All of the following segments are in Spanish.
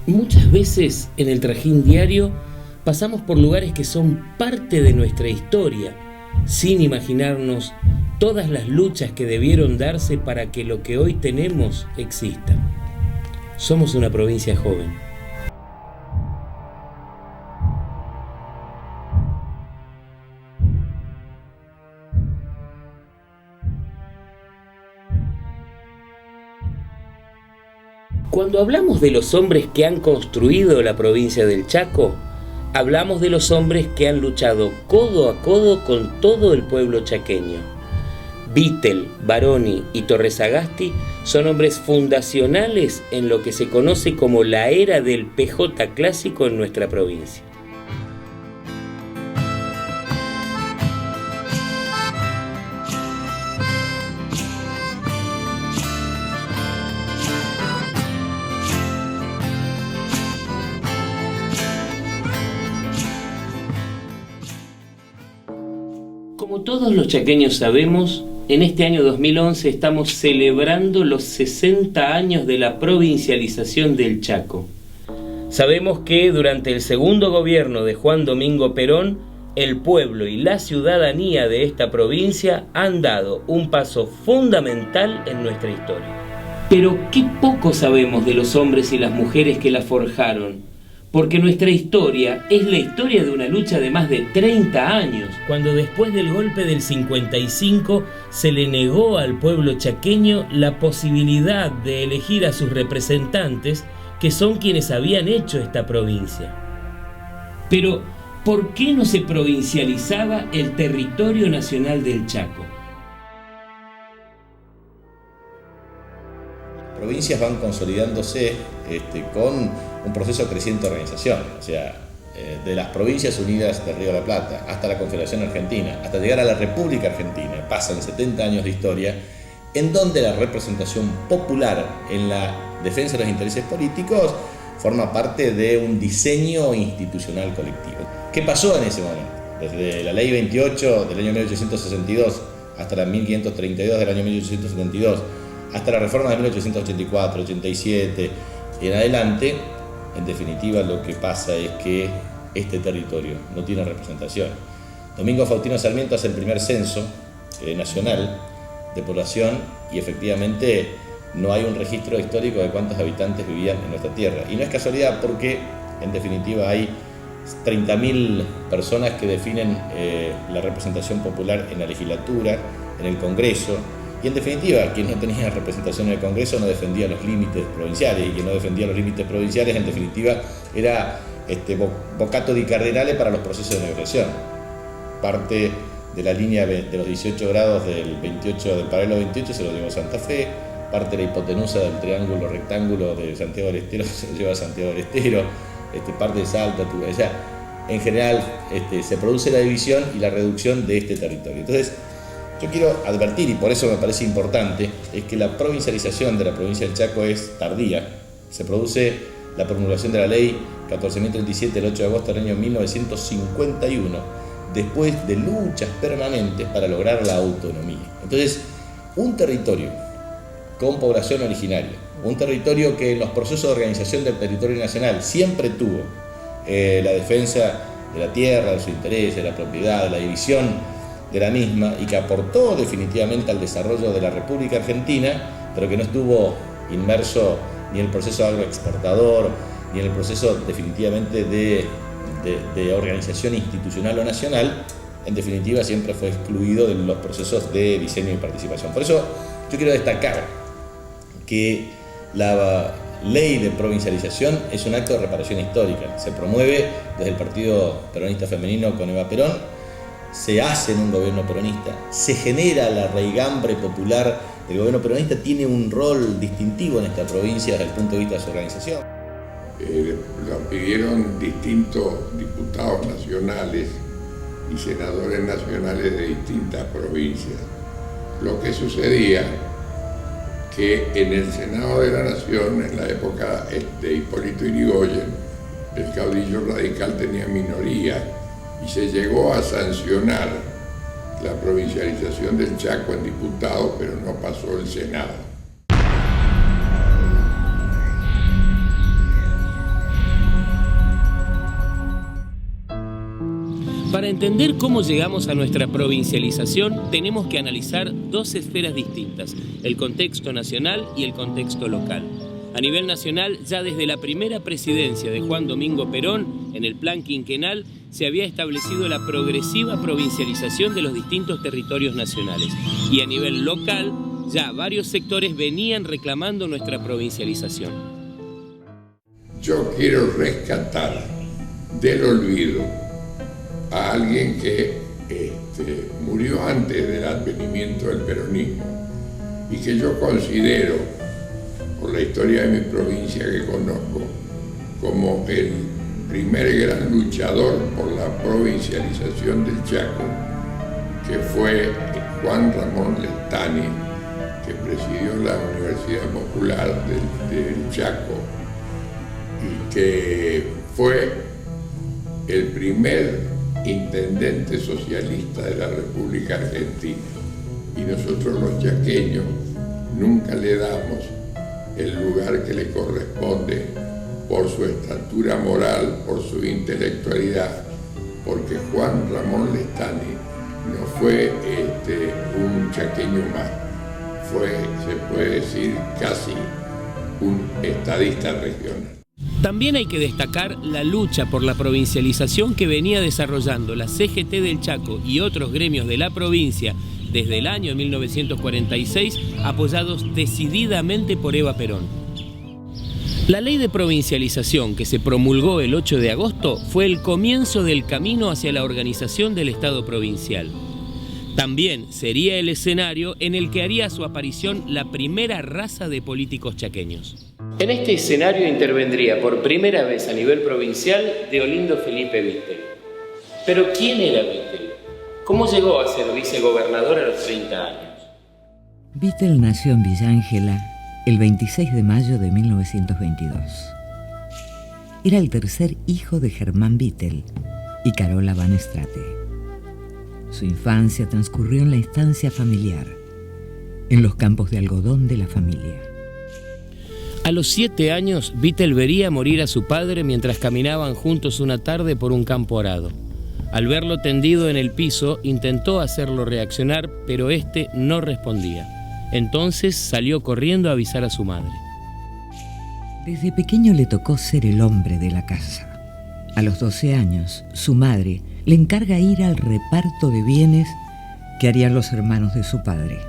Muchas veces en el trajín diario pasamos por lugares que son parte de nuestra historia, sin imaginarnos todas las luchas que debieron darse para que lo que hoy tenemos exista. Somos una provincia joven. Cuando hablamos de los hombres que han construido la provincia del Chaco, hablamos de los hombres que han luchado codo a codo con todo el pueblo chaqueño. Vittel, Baroni y Torres Agasti son hombres fundacionales en lo que se conoce como la era del PJ clásico en nuestra provincia. Como todos los chaqueños sabemos, en este año 2011 estamos celebrando los 60 años de la provincialización del Chaco. Sabemos que durante el segundo gobierno de Juan Domingo Perón, el pueblo y la ciudadanía de esta provincia han dado un paso fundamental en nuestra historia. Pero qué poco sabemos de los hombres y las mujeres que la forjaron. Porque nuestra historia es la historia de una lucha de más de 30 años, cuando después del golpe del 55 se le negó al pueblo chaqueño la posibilidad de elegir a sus representantes, que son quienes habían hecho esta provincia. Pero, ¿por qué no se provincializaba el territorio nacional del Chaco? Provincias van consolidándose con un proceso creciente de organización, o sea, de las Provincias Unidas del Río de la Plata hasta la Confederación Argentina, hasta llegar a la República Argentina, pasan 70 años de historia, en donde la representación popular en la defensa de los intereses políticos forma parte de un diseño institucional colectivo. ¿Qué pasó en ese momento? Desde la Ley 28 del año 1862 hasta la 1532 del año 1872, hasta la reforma de 1884, 87 y en adelante, en definitiva lo que pasa es que este territorio no tiene representación. Domingo Faustino Sarmiento hace el primer censo nacional de población y efectivamente no hay un registro histórico de cuántos habitantes vivían en nuestra tierra. Y no es casualidad porque en definitiva hay 30.000 personas que definen la representación popular en la legislatura, en el Congreso. Y en definitiva, quien no tenía representación en el Congreso no defendía los límites provinciales, y quien no defendía los límites provinciales, en definitiva, era vocato di cardinale para los procesos de negociación. Parte de la línea de los 18 grados del paralelo 28 se lo llevó Santa Fe, parte de la hipotenusa del triángulo rectángulo de Santiago del Estero se lo lleva a Santiago del Estero, parte de Salta, allá. En general, se produce la división y la reducción de este territorio. Entonces, yo quiero advertir, y por eso me parece importante, es que la provincialización de la provincia del Chaco es tardía. Se produce la promulgación de la ley 14.037 el 8 de agosto del año 1951, después de luchas permanentes para lograr la autonomía. Entonces, un territorio con población originaria, un territorio que en los procesos de organización del territorio nacional siempre tuvo la defensa de la tierra, de su interés, de la propiedad, de la división de la misma, y que aportó definitivamente al desarrollo de la República Argentina, pero que no estuvo inmerso ni en el proceso agroexportador, ni en el proceso definitivamente de organización institucional o nacional, en definitiva siempre fue excluido de los procesos de diseño y participación. Por eso yo quiero destacar que la ley de provincialización es un acto de reparación histórica. Se promueve desde el Partido Peronista Femenino con Eva Perón, se hace en un gobierno peronista, se genera la raigambre popular. El gobierno peronista tiene un rol distintivo en esta provincia desde el punto de vista de su organización. Lo pidieron distintos diputados nacionales y senadores nacionales de distintas provincias. Lo que sucedía que en el Senado de la Nación, en la época de Hipólito Yrigoyen, el caudillo radical tenía minoría y se llegó a sancionar la provincialización del Chaco en diputados, pero no pasó el Senado. Para entender cómo llegamos a nuestra provincialización, tenemos que analizar dos esferas distintas, el contexto nacional y el contexto local. A nivel nacional, ya desde la primera presidencia de Juan Domingo Perón, en el plan quinquenal, se había establecido la progresiva provincialización de los distintos territorios nacionales. Y a nivel local, ya varios sectores venían reclamando nuestra provincialización. Yo quiero rescatar del olvido a alguien que murió antes del advenimiento del peronismo y que yo considero, por la historia de mi provincia que conozco, como el primer gran luchador por la provincialización del Chaco, que fue Juan Ramón Lestani, que presidió la Universidad Popular del Chaco y que fue el primer intendente socialista de la República Argentina. Y nosotros los chaqueños nunca le damos el lugar que le corresponde por su estatura moral, por su intelectualidad, porque Juan Ramón Lestani no fue un chaqueño más, fue, se puede decir, casi un estadista regional. También hay que destacar la lucha por la provincialización que venía desarrollando la CGT del Chaco y otros gremios de la provincia desde el año 1946, apoyados decididamente por Eva Perón. La ley de provincialización que se promulgó el 8 de agosto fue el comienzo del camino hacia la organización del Estado provincial. También sería el escenario en el que haría su aparición la primera raza de políticos chaqueños. En este escenario intervendría por primera vez a nivel provincial Deolindo Felipe Vittel. Pero ¿quién era Vittel? ¿Cómo llegó a ser vicegobernador a los 30 años? Vittel nació en Villa Ángela el 26 de mayo de 1922. Era el tercer hijo de Germán Vittel y Carola Van Estrate. Su infancia transcurrió en la estancia familiar, en los campos de algodón de la familia. A los 7 años, Vittel vería morir a su padre mientras caminaban juntos una tarde por un campo arado. Al verlo tendido en el piso, intentó hacerlo reaccionar, pero este no respondía. Entonces salió corriendo a avisar a su madre. Desde pequeño le tocó ser el hombre de la casa. A los 12 años, su madre le encarga ir al reparto de bienes que harían los hermanos de su padre.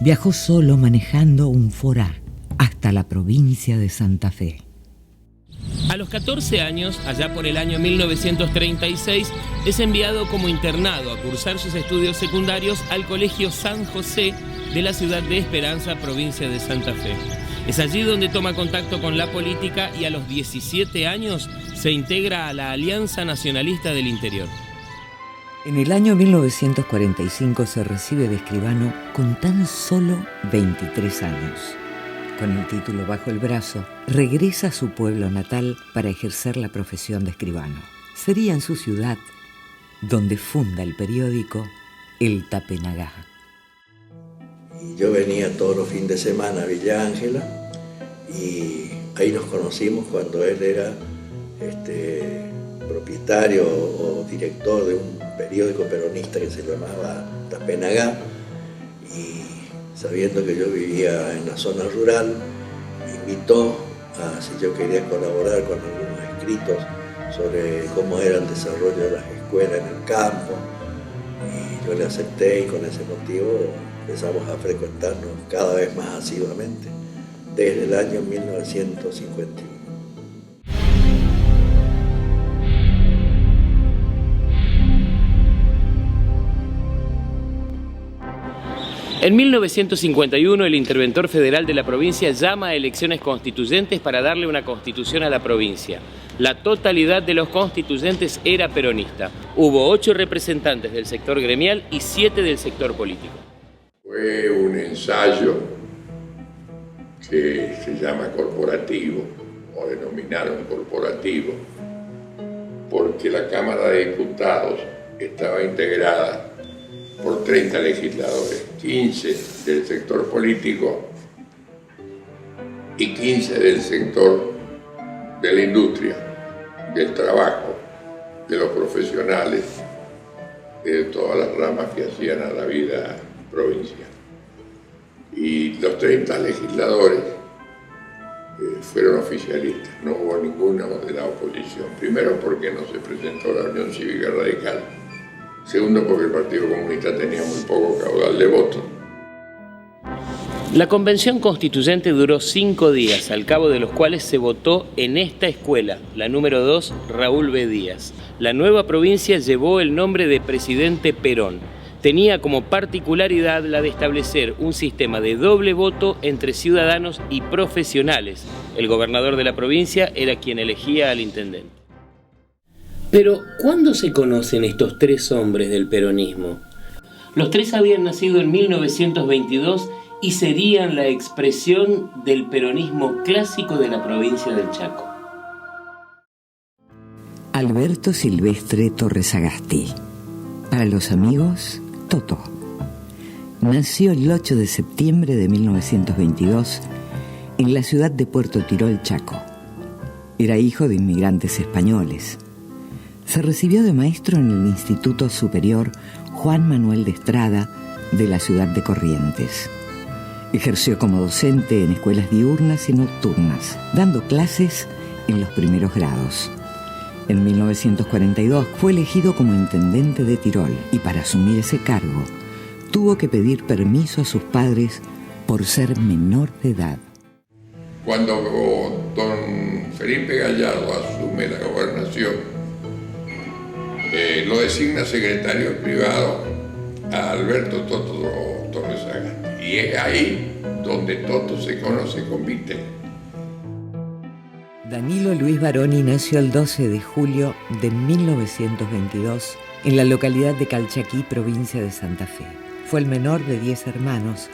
Viajó solo manejando un Ford A hasta la provincia de Santa Fe. A los 14 años, allá por el año 1936, es enviado como internado a cursar sus estudios secundarios al Colegio San José de la ciudad de Esperanza, provincia de Santa Fe. Es allí donde toma contacto con la política y a los 17 años se integra a la Alianza Nacionalista del Interior. En el año 1945 se recibe de escribano con tan solo 23 años. Con el título bajo el brazo, regresa a su pueblo natal para ejercer la profesión de escribano. Sería en su ciudad donde funda el periódico El Tapenagá. Yo venía todos los fines de semana a Villa Ángela y ahí nos conocimos cuando él era propietario o director de un periódico peronista que se llamaba Tapenagá, y sabiendo que yo vivía en la zona rural, me invitó a si yo quería colaborar con algunos escritos sobre cómo era el desarrollo de las escuelas en el campo, y yo le acepté, y con ese motivo empezamos a frecuentarnos cada vez más asiduamente desde el año 1951. En 1951, el interventor federal de la provincia llama a elecciones constituyentes para darle una constitución a la provincia. La totalidad de los constituyentes era peronista. Hubo 8 representantes del sector gremial y 7 del sector político. Fue un ensayo que se llama corporativo, o denominaron corporativo, porque la Cámara de Diputados estaba integrada por 30 legisladores, 15 del sector político y 15 del sector de la industria, del trabajo, de los profesionales de todas las ramas que hacían a la vida provincial. Y los 30 legisladores fueron oficialistas, no hubo ninguno de la oposición. Primero porque no se presentó la Unión Cívica Radical. Segundo porque el Partido Comunista tenía muy poco caudal de votos. La convención constituyente duró 5 días, al cabo de los cuales se votó en esta escuela, la número 2, Raúl B. Díaz. La nueva provincia llevó el nombre de Presidente Perón. Tenía como particularidad la de establecer un sistema de doble voto entre ciudadanos y profesionales. El gobernador de la provincia era quien elegía al intendente. Pero, ¿cuándo se conocen estos 3 hombres del peronismo? Los 3 habían nacido en 1922 y serían la expresión del peronismo clásico de la provincia del Chaco. Alberto Silvestre Torres Agasti. Para los amigos, Toto. Nació el 8 de septiembre de 1922 en la ciudad de Puerto Tirol, Chaco. Era hijo de inmigrantes españoles. Se recibió de maestro en el Instituto Superior Juan Manuel de Estrada de la ciudad de Corrientes. Ejerció como docente en escuelas diurnas y nocturnas, dando clases en los primeros grados. En 1942 fue elegido como intendente de Tirol y para asumir ese cargo tuvo que pedir permiso a sus padres por ser menor de edad. Cuando don Felipe Gallardo asume la gobernación, lo designa secretario privado a Alberto Toto Torres Agasti. Y es ahí donde Toto se conoce con Vite. Danilo Luis Baroni nació el 12 de julio de 1922 en la localidad de Calchaquí, provincia de Santa Fe. Fue el menor de 10 hermanos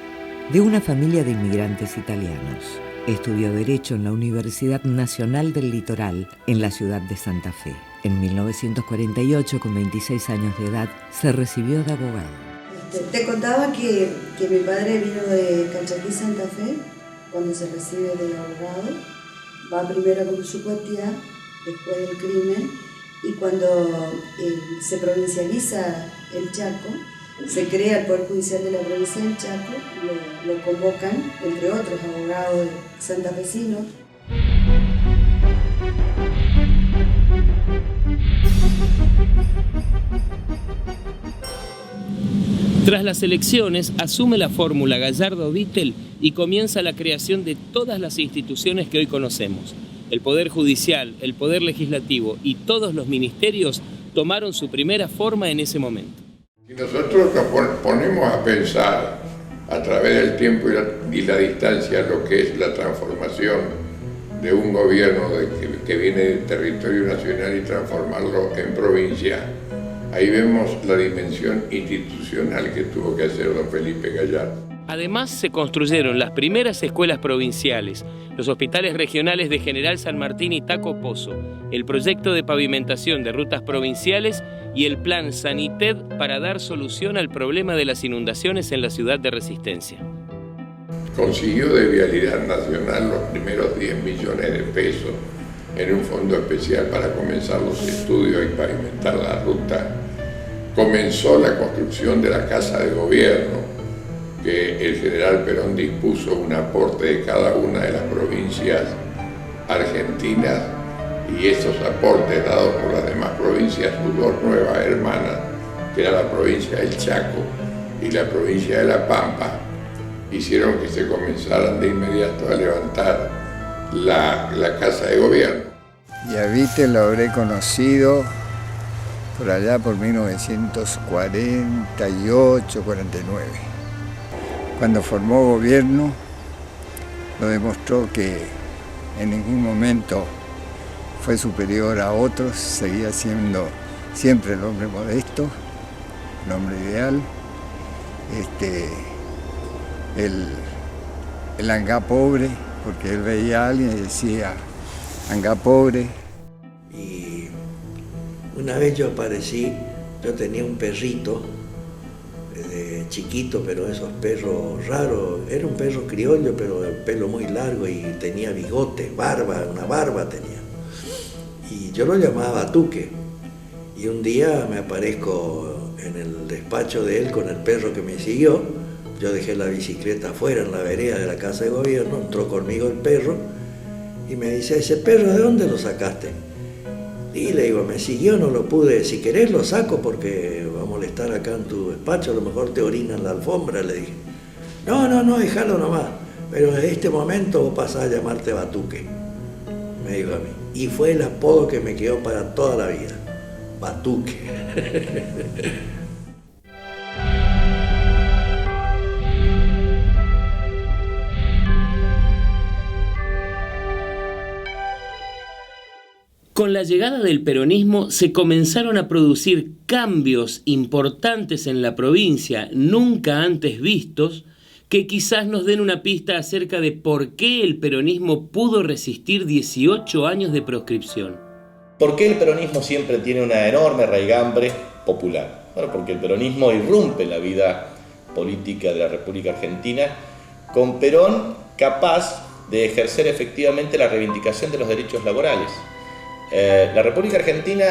de una familia de inmigrantes italianos. Estudió Derecho en la Universidad Nacional del Litoral, en la ciudad de Santa Fe. En 1948, con 26 años de edad, se recibió de abogado. Te contaba que mi padre vino de Calchaquí, Santa Fe, cuando se recibe de abogado. Va primero con su cuatía, después del crimen, y cuando se provincializa el Chaco, se crea el Poder Judicial de la provincia del Chaco, lo convocan, entre otros abogados santafesinos. Tras las elecciones, asume la fórmula Gallardo-Vittel y comienza la creación de todas las instituciones que hoy conocemos. El Poder Judicial, el Poder Legislativo y todos los ministerios tomaron su primera forma en ese momento. Si nosotros nos ponemos a pensar a través del tiempo y la distancia lo que es la transformación de un gobierno que viene del territorio nacional y transformarlo en provincia, ahí vemos la dimensión institucional que tuvo que hacer don Felipe Gallardo. Además, se construyeron las primeras escuelas provinciales, los hospitales regionales de General San Martín y Taco Pozo, el proyecto de pavimentación de rutas provinciales y el plan Sanited para dar solución al problema de las inundaciones en la ciudad de Resistencia. Consiguió de Vialidad Nacional los primeros 10 millones de pesos en un fondo especial para comenzar los estudios y pavimentar la ruta. Comenzó la construcción de la Casa de Gobierno, que el general Perón dispuso un aporte de cada una de las provincias argentinas, y esos aportes dados por las demás provincias, sus 2 nuevas hermanas, que era la provincia del Chaco y la provincia de La Pampa, hicieron que se comenzaran de inmediato a levantar la Casa de Gobierno. Y a Vittel lo habré conocido por allá por 1948, 49. Cuando formó gobierno, lo demostró que en ningún momento fue superior a otros, seguía siendo siempre el hombre modesto, el hombre ideal, el angá pobre, porque él veía a alguien y decía, angá pobre. Y una vez yo aparecí, yo tenía un perrito, chiquito, pero esos perros raros, era un perro criollo, pero de pelo muy largo y tenía bigote, barba, una barba tenía. Y yo lo llamaba Tuque. Y un día me aparezco en el despacho de él con el perro que me siguió. Yo dejé la bicicleta afuera en la vereda de la Casa de Gobierno, entró conmigo el perro y me dice, ¿ese perro de dónde lo sacaste? Y le digo, me siguió, no lo pude, si querés lo saco porque va a molestar acá en tu despacho, a lo mejor te orina en la alfombra, le dije. No, déjalo nomás, pero en este momento vos pasás a llamarte Batuque, me dijo a mí. Y fue el apodo que me quedó para toda la vida, Batuque. Con la llegada del peronismo se comenzaron a producir cambios importantes en la provincia, nunca antes vistos, que quizás nos den una pista acerca de por qué el peronismo pudo resistir 18 años de proscripción. ¿Por qué el peronismo siempre tiene una enorme raigambre popular? Bueno, porque el peronismo irrumpe en la vida política de la República Argentina con Perón capaz de ejercer efectivamente la reivindicación de los derechos laborales. La República Argentina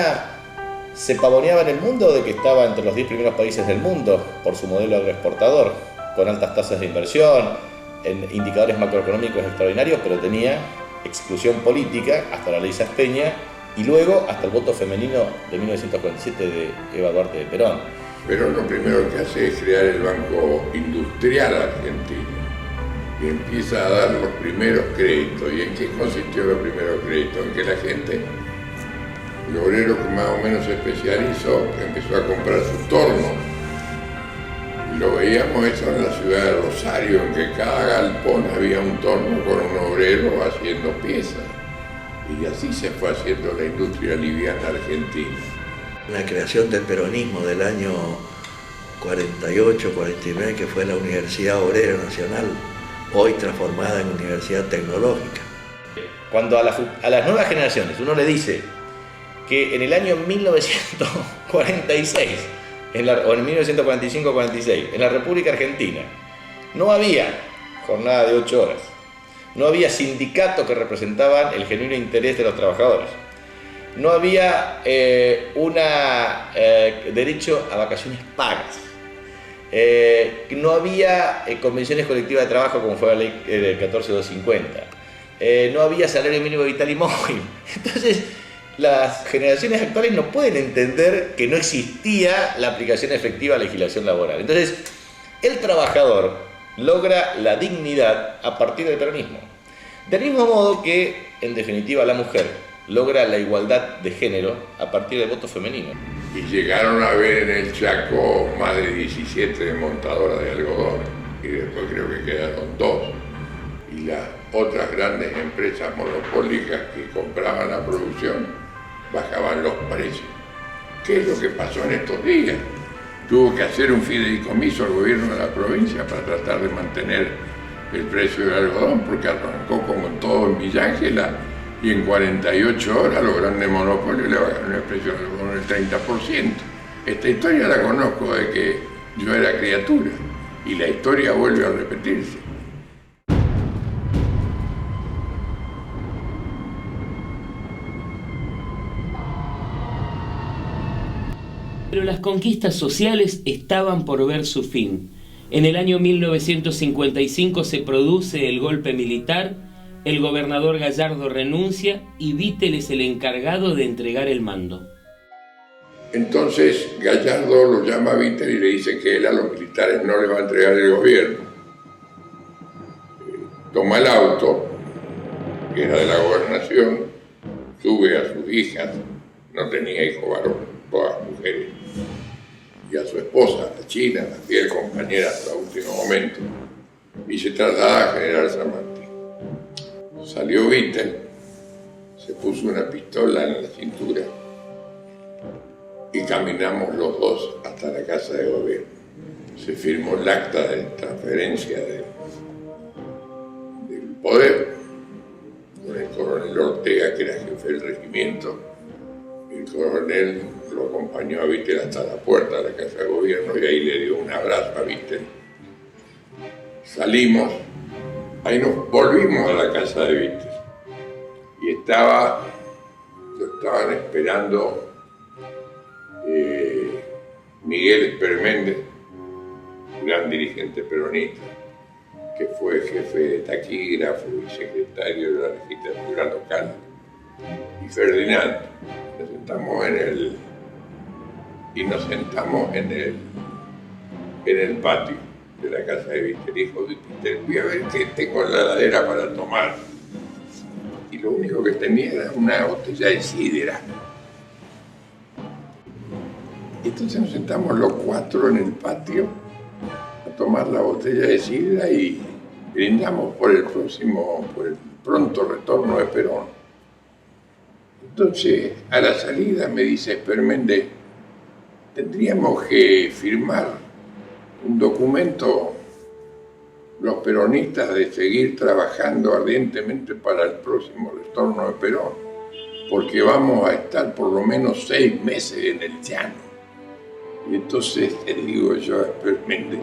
se pavoneaba en el mundo de que estaba entre los 10 primeros países del mundo por su modelo agroexportador, con altas tasas de inversión, en indicadores macroeconómicos extraordinarios, pero tenía exclusión política hasta la ley Saspeña y luego hasta el voto femenino de 1947 de Eva Duarte de Perón. Pero lo primero que hace es crear el Banco Industrial Argentino y empieza a dar los primeros créditos. ¿Y en qué consistió los primeros créditos? En que la gente, el obrero que más o menos se especializó, empezó a comprar sus tornos. Y lo veíamos eso en la ciudad de Rosario, en que cada galpón había un torno con un obrero haciendo piezas. Y así se fue haciendo la industria liviana argentina. La creación del peronismo del año 48-49, que fue la Universidad Obrera Nacional, hoy transformada en Universidad Tecnológica. Cuando a las nuevas generaciones uno le dice que en el año 1946, o en 1945-46, en la República Argentina, no había jornada de 8 horas, no había sindicatos que representaban el genuino interés de los trabajadores, no había derecho a vacaciones pagas, no había convenciones colectivas de trabajo como fue la ley del 14250, no había salario mínimo vital y móvil. Entonces, las generaciones actuales no pueden entender que no existía la aplicación efectiva a la legislación laboral. Entonces, el trabajador logra la dignidad a partir del peronismo. Del mismo modo que, en definitiva, la mujer logra la igualdad de género a partir del voto femenino. Y llegaron a ver en el Chaco más de 17 desmontadoras de algodón, y después creo que quedaron 2. Y las otras grandes empresas monopólicas que compraban la producción bajaban los precios. ¿Qué es lo que pasó en estos días? Tuvo que hacer un fideicomiso al gobierno de la provincia para tratar de mantener el precio del algodón, porque arrancó como todo en Villa Ángela y en 48 horas los grandes monopolios le bajaron el precio del algodón el 30%. Esta historia la conozco de que yo era criatura y la historia vuelve a repetirse. Pero las conquistas sociales estaban por ver su fin. En el año 1955 se produce el golpe militar, el gobernador Gallardo renuncia y Vittel es el encargado de entregar el mando. Entonces Gallardo lo llama a Vittel y le dice que él a los militares no le va a entregar el gobierno. Toma el auto, que era de la gobernación, sube a sus hijas, no tenía hijo varón, todas mujeres, y a su esposa, la china, la fiel compañera hasta el último momento, y se traslada a General San Martín. Salió Vittel, se puso una pistola en la cintura y caminamos los dos hasta la Casa de Gobierno. Se firmó el acta de transferencia del poder con el coronel Ortega, que era jefe del regimiento. El coronel lo acompañó a Vittel hasta la puerta de la Casa de Gobierno y ahí le dio un abrazo a Vittel. Salimos, ahí nos volvimos a la casa de Vittel y lo estaban esperando Miguel Esperméndez, gran dirigente peronista, que fue jefe de taquígrafo y secretario de la legislatura local, y Ferdinand. Nos sentamos en el patio de la casa de Víctor. Dijo, Víctor, voy a ver qué tengo en la heladera para tomar. Y lo único que tenía era una botella de sidra. Entonces nos sentamos los cuatro en el patio a tomar la botella de sidra y brindamos por el pronto retorno de Perón. Entonces, a la salida me dice Esperméndez, tendríamos que firmar un documento los peronistas de seguir trabajando ardientemente para el próximo retorno de Perón, porque vamos a estar por lo menos 6 meses en el llano. Y entonces le digo yo a Esperméndez,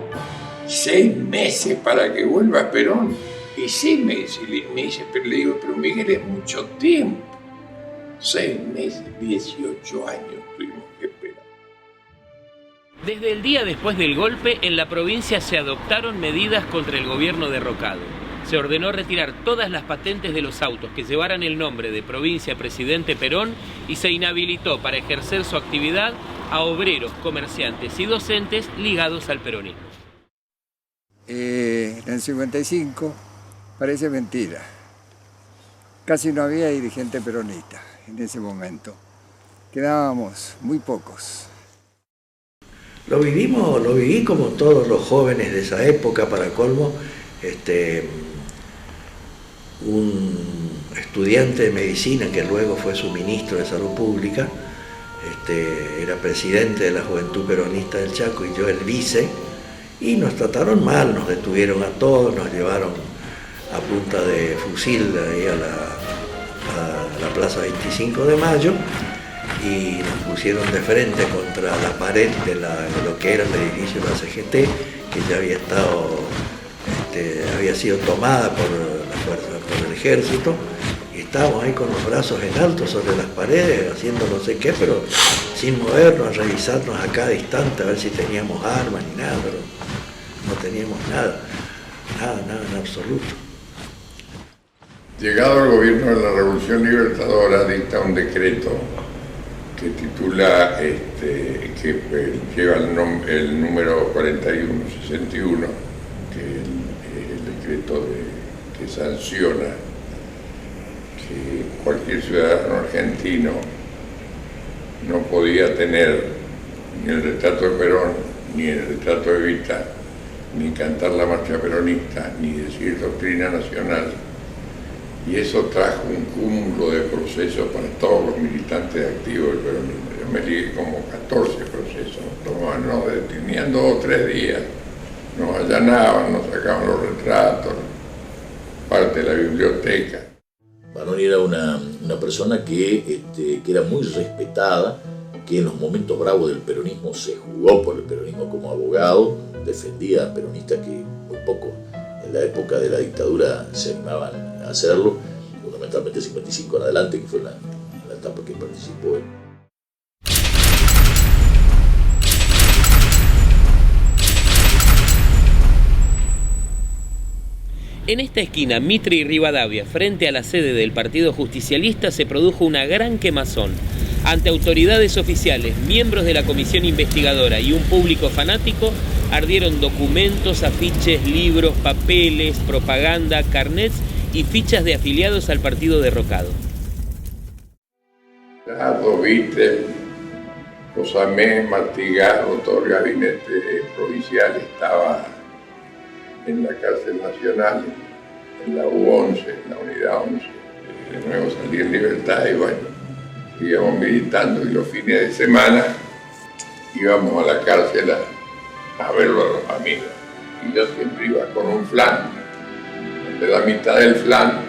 6 meses para que vuelva Perón. Y 6 meses, me dice, pero le digo, pero Miguel, es mucho tiempo. 6 meses, 18 años tuvimos que esperar. Desde el día después del golpe, en la provincia se adoptaron medidas contra el gobierno derrocado. Se ordenó retirar todas las patentes de los autos que llevaran el nombre de Provincia Presidente Perón y se inhabilitó para ejercer su actividad a obreros, comerciantes y docentes ligados al peronismo. En el 55 parece mentira. Casi no había dirigente peronista en ese momento. Quedábamos muy pocos. Lo viví como todos los jóvenes de esa época, para colmo. Un estudiante de medicina que luego fue su ministro de Salud Pública, era presidente de la Juventud Peronista del Chaco y yo el vice, y nos trataron mal, nos detuvieron a todos, nos llevaron a punta de fusil ahí a la Plaza 25 de Mayo y nos pusieron de frente contra la pared de lo que era el edificio de la CGT, que ya había sido tomada por la fuerza, por el ejército, y estábamos ahí con los brazos en alto sobre las paredes haciendo no sé qué, pero sin movernos, a revisarnos a cada instante a ver si teníamos armas ni nada, pero no teníamos nada en absoluto. Llegado el gobierno de la Revolución Libertadora, dicta un decreto que titula, que lleva el número 4161, que es el decreto que sanciona que cualquier ciudadano argentino no podía tener ni el retrato de Perón, ni el retrato de Evita, ni cantar la marcha peronista, ni decir doctrina nacional. Y eso trajo un cúmulo de procesos para todos los militantes activos del peronismo. Yo me ligué como 14 procesos. Nos detenían 2 o 3 días, nos allanaban, nos sacaban los retratos, parte de la biblioteca. Vanoni era una persona que era muy respetada, que en los momentos bravos del peronismo se jugó por el peronismo como abogado, defendía a peronistas que muy poco en la época de la dictadura se animaban a hacerlo, fundamentalmente 55 en adelante, que fue la etapa que participó él. En esta esquina, Mitre y Rivadavia, frente a la sede del Partido Justicialista, se produjo una gran quemazón. Ante autoridades oficiales, miembros de la comisión investigadora y un público fanático, ardieron documentos, afiches, libros, papeles, propaganda, carnets y fichas de afiliados al partido derrocado. Lado, Vittel, Cosamé, Martigarro, todo el gabinete provincial estaba en la cárcel nacional, en la U11, en la unidad 11. De nuevo salí en libertad y bueno, íbamos militando y los fines de semana íbamos a la cárcel a verlo a los amigos. Y yo siempre iba con un flan, donde la mitad del flan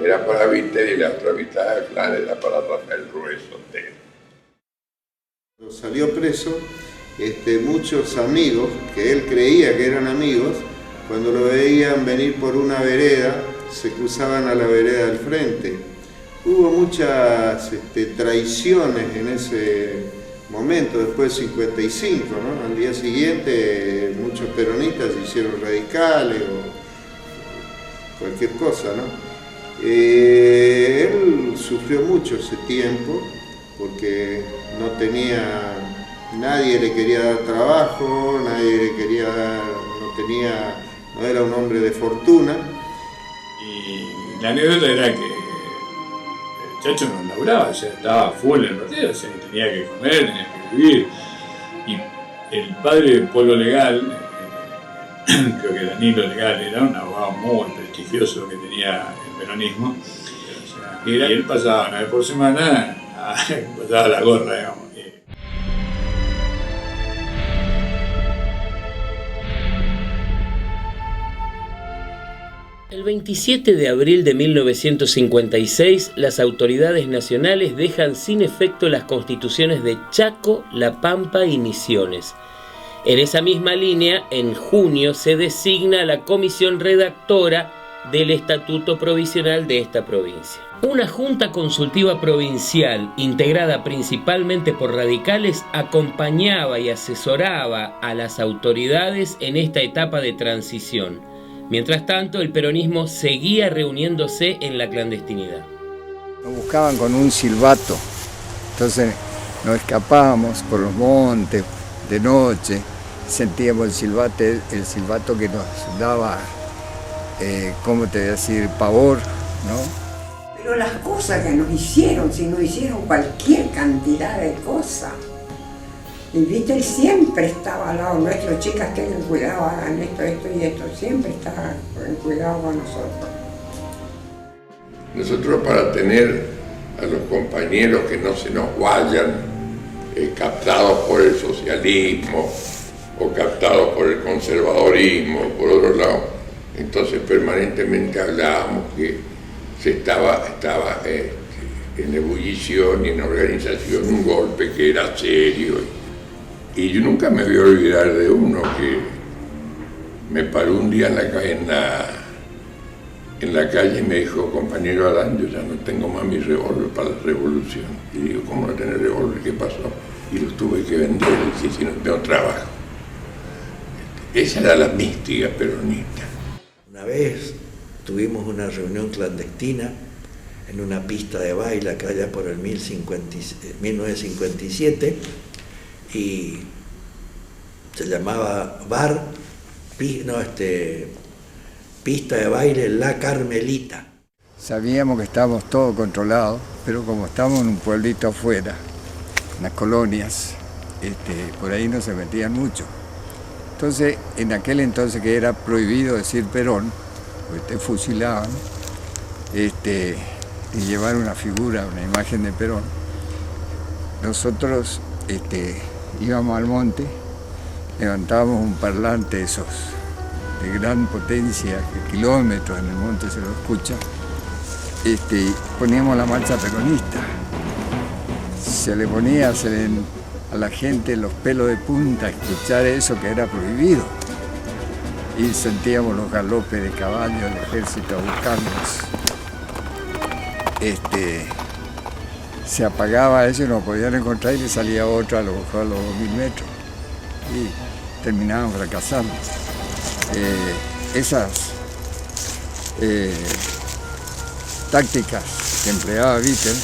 era para Vittel y la otra mitad del flan era para Rafael Ruiz Sotelo. Salió preso, muchos amigos que él creía que eran amigos, cuando lo veían venir por una vereda, se cruzaban a la vereda del frente. Hubo muchas traiciones en momento, después del 55, ¿no? Al día siguiente muchos peronistas se hicieron radicales o cualquier cosa, ¿no? Él sufrió mucho ese tiempo porque nadie le quería dar trabajo, nadie le quería dar, no era un hombre de fortuna. Y la anécdota era que el chacho no laburaba, o sea, estaba full en el partido, o sea, tenía que comer, tenía que vivir. Y el padre de Polo Legal, creo que Danilo Legal, era un abogado muy prestigioso que tenía el peronismo, y él pasaba una vez por semana, pasaba la gorra, digamos. El 27 de abril de 1956, las autoridades nacionales dejan sin efecto las constituciones de Chaco, La Pampa y Misiones. En esa misma línea, en junio se designa la comisión redactora del Estatuto Provisional de esta provincia. Una junta consultiva provincial, integrada principalmente por radicales, acompañaba y asesoraba a las autoridades en esta etapa de transición. Mientras tanto, el peronismo seguía reuniéndose en la clandestinidad. Nos buscaban con un silbato, entonces nos escapábamos por los montes de noche, sentíamos el silbato que nos daba, ¿cómo te voy a decir?, pavor, ¿no? Pero las cosas que nos hicieron, si nos hicieron cualquier cantidad de cosas. Y Víctor siempre estaba al lado nuestro, chicas, tengan cuidado, hagan esto y esto, siempre estaba en cuidado con nosotros. Nosotros, para tener a los compañeros que no se nos vayan captados por el socialismo o captados por el conservadorismo, por otro lado, entonces permanentemente hablábamos que se estaba en ebullición y en organización un golpe que era serio. Y yo nunca me voy a olvidar de uno que me paró un día en la calle y me dijo: compañero Adán, yo ya no tengo más mi revólver para la revolución. Y digo: ¿cómo no tener revólver? ¿Qué pasó? Y los tuve que vender, y si no tengo trabajo. Esa era la mística peronista. Una vez tuvimos una reunión clandestina en una pista de baile acá allá por el 1957, y se llamaba pista de baile La Carmelita. Sabíamos que estábamos todos controlados, pero como estábamos en un pueblito afuera, en las colonias, por ahí no se metían mucho. Entonces, en aquel entonces que era prohibido decir Perón, pues te fusilaban, y llevar una figura, una imagen de Perón, nosotros íbamos al monte, levantábamos un parlante esos de gran potencia, que kilómetros en el monte se lo escucha, poníamos la marcha peronista. Se le ponía a la gente los pelos de punta a escuchar eso que era prohibido. Y sentíamos los galopes de caballos del ejército a buscarnos. Se apagaba eso y nos podían encontrar, y le salía otro a lo mejor a los 2000 metros. Y terminaban fracasando. Esas tácticas que empleaba Vittel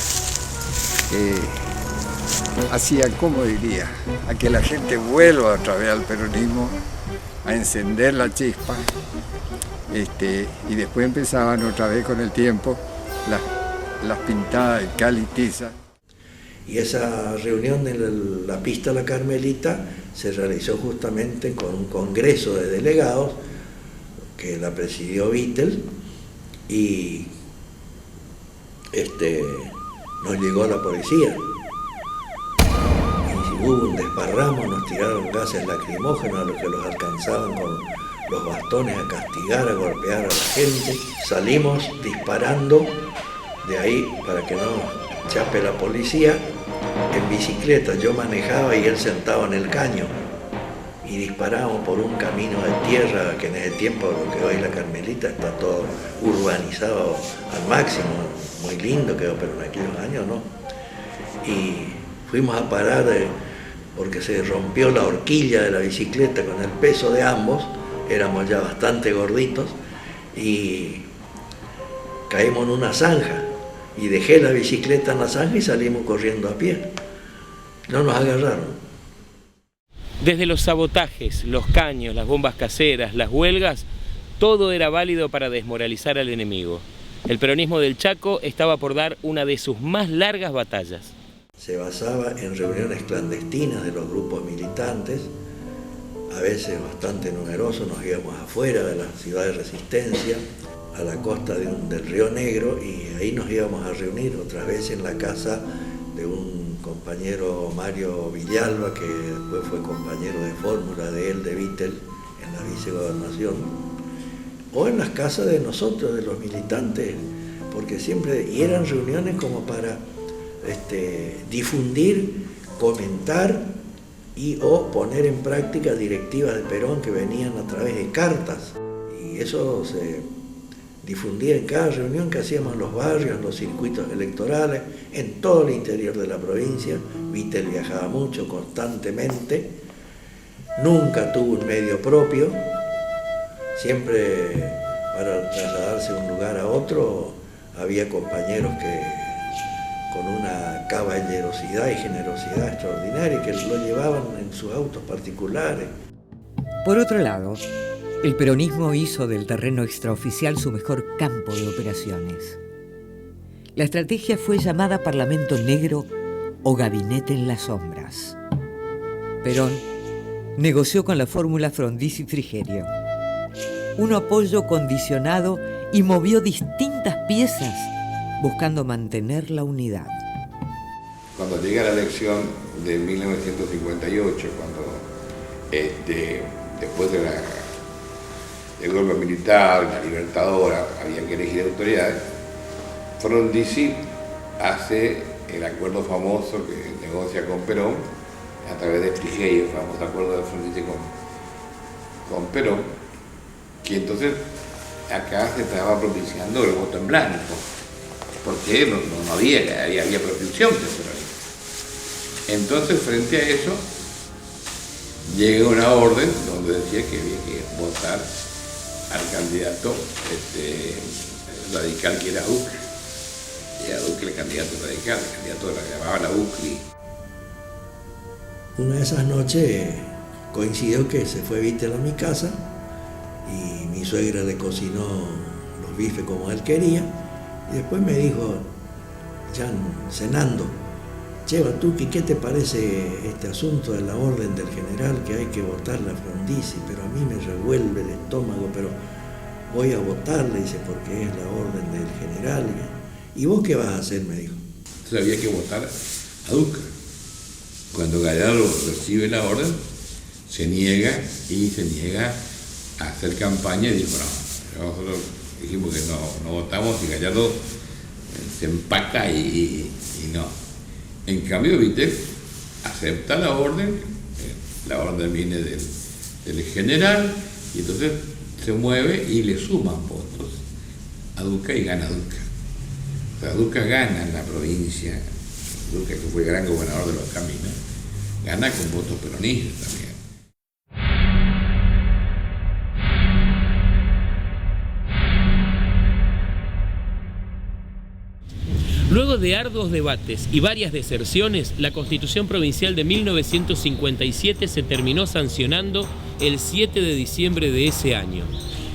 hacían, ¿cómo diría?, a que la gente vuelva otra vez al peronismo, a encender la chispa, y después empezaban otra vez con el tiempo las pintadas de cal y tiza. Y esa reunión en la pista La Carmelita se realizó justamente con un congreso de delegados que la presidió Vittel, y nos llegó la policía. Y hubo un desparramo, nos tiraron gases lacrimógenos a los que los alcanzaban con los bastones a castigar, a golpear a la gente. Salimos disparando de ahí para que no nos chape la policía en bicicleta. Yo manejaba y él sentado en el caño, y disparábamos por un camino de tierra que en ese tiempo, lo que hoy La Carmelita, está todo urbanizado al máximo, muy lindo quedó, pero en aquellos años no. Y fuimos a parar porque se rompió la horquilla de la bicicleta con el peso de ambos, éramos ya bastante gorditos, y caímos en una zanja, y dejé la bicicleta en la zanja y salimos corriendo a pie. No nos agarraron. Desde los sabotajes, los caños, las bombas caseras, las huelgas, todo era válido para desmoralizar al enemigo. El peronismo del Chaco estaba por dar una de sus más largas batallas. Se basaba en reuniones clandestinas de los grupos militantes, a veces bastante numerosos, nos íbamos afuera de la ciudad de Resistencia, a la costa del Río Negro, y ahí nos íbamos a reunir otras veces en la casa de un compañero, Mario Villalba, que después fue compañero de fórmula de él, de Vittel, en la vicegobernación, o en las casas de nosotros, de los militantes, porque siempre, y eran reuniones como para difundir, comentar y o poner en práctica directivas de Perón que venían a través de cartas, y eso se difundía en cada reunión que hacíamos en los barrios, en los circuitos electorales, en todo el interior de la provincia. Vittel viajaba mucho, constantemente, nunca tuvo un medio propio, siempre para trasladarse de un lugar a otro había compañeros que con una caballerosidad y generosidad extraordinaria que lo llevaban en sus autos particulares. Por otro lado, el peronismo hizo del terreno extraoficial su mejor campo de operaciones. La estrategia fue llamada Parlamento Negro o Gabinete en las Sombras. Perón negoció con la fórmula Frondizi Frigerio un apoyo condicionado y movió distintas piezas buscando mantener la unidad. Cuando llega la elección de 1958, cuando después del golpe militar, la Libertadora, había que elegir autoridades, Frondizi hace el acuerdo famoso que negocia con Perón a través de Frigerio, el famoso acuerdo de Frondizi con Perón, que entonces acá se estaba propiciando el voto en blanco, porque no había propulsión del peronismo. Entonces, frente a eso, llega una orden donde decía que había que votar al candidato radical, que era Duque. Y era Duque el candidato radical, el candidato de la que llamaba la UCRI. Una de esas noches coincidió que se fue Vittel a mi casa y mi suegra le cocinó los bifes como él quería, y después me dijo, ya cenando, che, Batuqui, ¿qué te parece este asunto de la orden del general que hay que votarla a Frondizi? Pero a mí me revuelve el estómago, pero voy a votarla, dice, porque es la orden del general. ¿Y vos qué vas a hacer?, me dijo. Entonces había que votar a Duque. Cuando Gallardo recibe la orden, se niega a hacer campaña y dijo, no, nosotros dijimos que no votamos, y Gallardo se empaca y no. En cambio, Vittel acepta la orden viene del general, y entonces se mueve y le suman votos a Duque y gana Duque. O sea, Duque gana en la provincia, Duque, que fue gran gobernador de los caminos, gana con votos peronistas también. Luego de arduos debates y varias deserciones, la Constitución Provincial de 1957 se terminó sancionando el 7 de diciembre de ese año.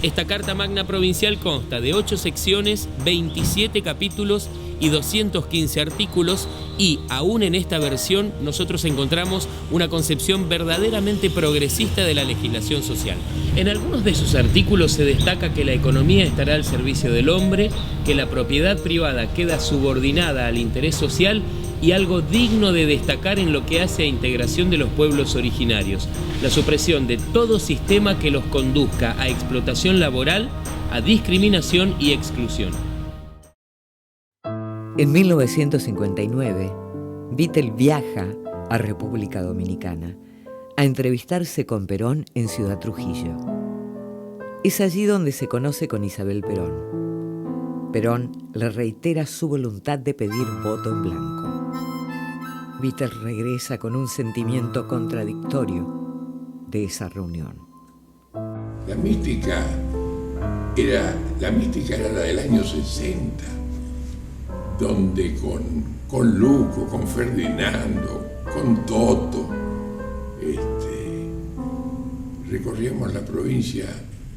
Esta Carta Magna Provincial consta de 8 secciones, 27 capítulos y 215 artículos, y aún en esta versión nosotros encontramos una concepción verdaderamente progresista de la legislación social. En algunos de sus artículos se destaca que la economía estará al servicio del hombre, que la propiedad privada queda subordinada al interés social, y algo digno de destacar en lo que hace a integración de los pueblos originarios, la supresión de todo sistema que los conduzca a explotación laboral, a discriminación y exclusión. En 1959, Vittel viaja a República Dominicana a entrevistarse con Perón en Ciudad Trujillo. Es allí donde se conoce con Isabel Perón. Perón le reitera su voluntad de pedir voto en blanco. Vittel regresa con un sentimiento contradictorio de esa reunión. La mística era la del año 60, donde con Luco, con Ferdinando, con Toto, recorríamos la provincia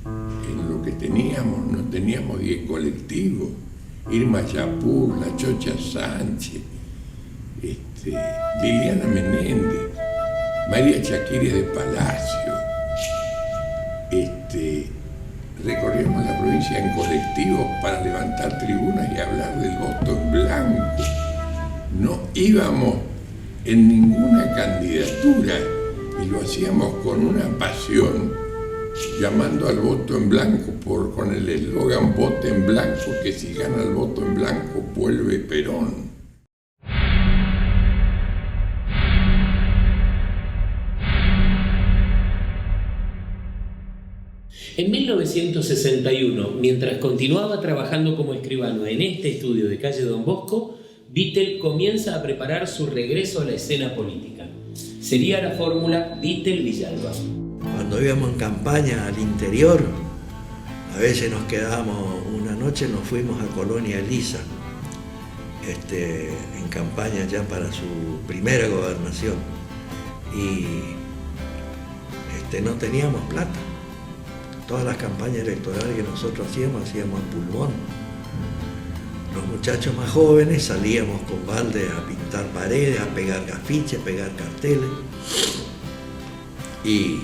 en lo que teníamos, no teníamos, y en colectivo. Irma Yapur, la Chocha Sánchez, Liliana Menéndez, María Chaquires de Palacio. Recorríamos la provincia en colectivos para levantar tribunas y hablar del voto en blanco. No íbamos en ninguna candidatura y lo hacíamos con una pasión, llamando al voto en blanco con el eslogan "Voto en blanco, que si gana el voto en blanco vuelve Perón". En 1961, mientras continuaba trabajando como escribano en este estudio de calle Don Bosco, Vittel comienza a preparar su regreso a la escena política. Sería la fórmula Vittel-Villalba. Cuando íbamos en campaña al interior, a veces nos quedábamos una noche, nos fuimos a Colonia Elisa, en campaña ya para su primera gobernación. Y no teníamos plata. Todas las campañas electorales que nosotros hacíamos a pulmón. Los muchachos más jóvenes salíamos con balde a pintar paredes, a pegar afiches, a pegar carteles. Y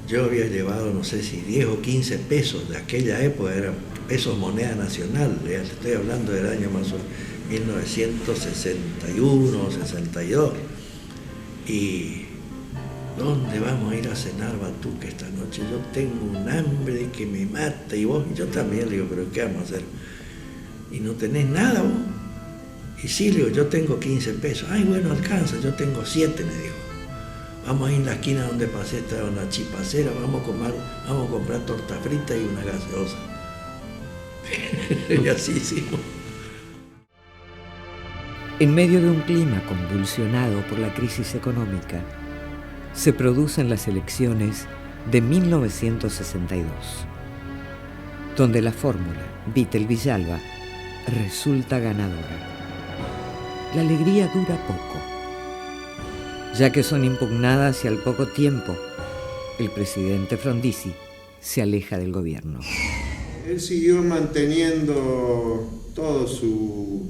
yo había llevado, no sé si 10 o 15 pesos de aquella época, eran pesos moneda nacional, estoy hablando del año más o menos 1961 o 62. Y ¿dónde vamos a ir a cenar, Batuque, esta noche? Yo tengo un hambre que me mata, y vos, y yo también. Le digo, ¿pero qué vamos a hacer? ¿Y no tenés nada vos? Y sí, le digo, yo tengo 15 pesos. Ay, bueno, alcanza, yo tengo 7, me dijo. Vamos a ir a la esquina donde pasé, estaba una chipacera, vamos a comprar torta frita y una gaseosa. Y así hicimos. En medio de un clima convulsionado por la crisis económica, se producen las elecciones de 1962, donde la fórmula Vittel-Villalba resulta ganadora. La alegría dura poco, ya que son impugnadas y al poco tiempo el presidente Frondizi se aleja del gobierno. Él siguió manteniendo todo su,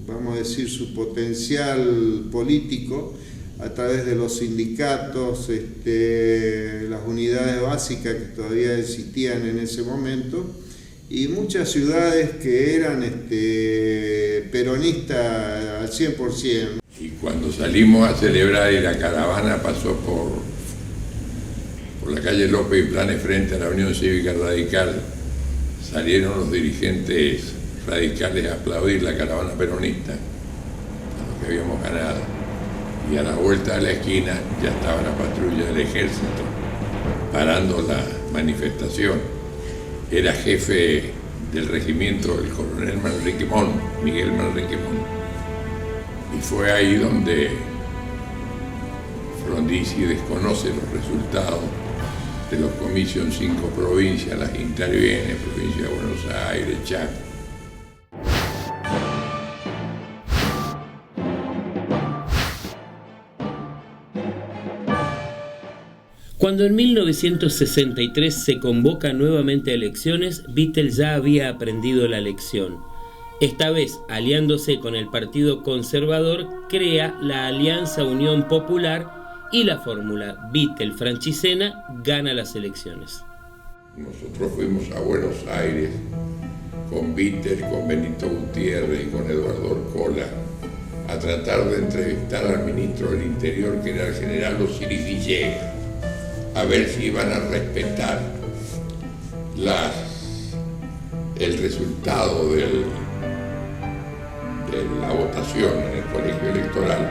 vamos a decir, su potencial político a través de los sindicatos, las unidades básicas que todavía existían en ese momento, y muchas ciudades que eran peronistas al 100%. Y cuando salimos a celebrar y la caravana pasó por la calle López y Planes frente a la Unión Cívica Radical, salieron los dirigentes radicales a aplaudir la caravana peronista, a lo que habíamos ganado. Y a la vuelta de la esquina ya estaba la patrulla del ejército parando la manifestación. Era jefe del regimiento el coronel Manriquemont, Miguel Manriquemont. Y fue ahí donde Frondizi desconoce los resultados de los comicios en 5 provincias, las interviene, provincia de Buenos Aires, Chaco. Cuando en 1963 se convoca nuevamente a elecciones, Vittel ya había aprendido la lección. Esta vez, aliándose con el Partido Conservador, crea la Alianza Unión Popular y la fórmula Vittel-Francisena gana las elecciones. Nosotros fuimos a Buenos Aires con Vittel, con Benito Gutiérrez y con Eduardo Orcola a tratar de entrevistar al ministro del Interior, que era el general Osiris Villegas, a ver si iban a respetar el resultado de la votación en el colegio electoral,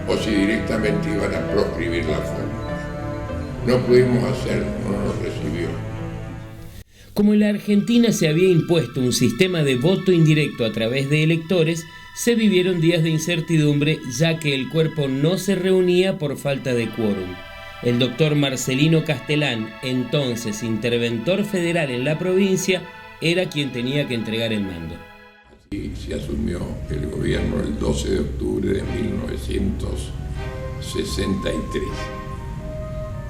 o si directamente iban a proscribir la fórmula. No pudimos hacerlo, no nos recibió. Como en la Argentina se había impuesto un sistema de voto indirecto a través de electores, se vivieron días de incertidumbre ya que el cuerpo no se reunía por falta de quórum. El doctor Marcelino Castellán, entonces interventor federal en la provincia, era quien tenía que entregar el mando. Así se asumió el gobierno el 12 de octubre de 1963,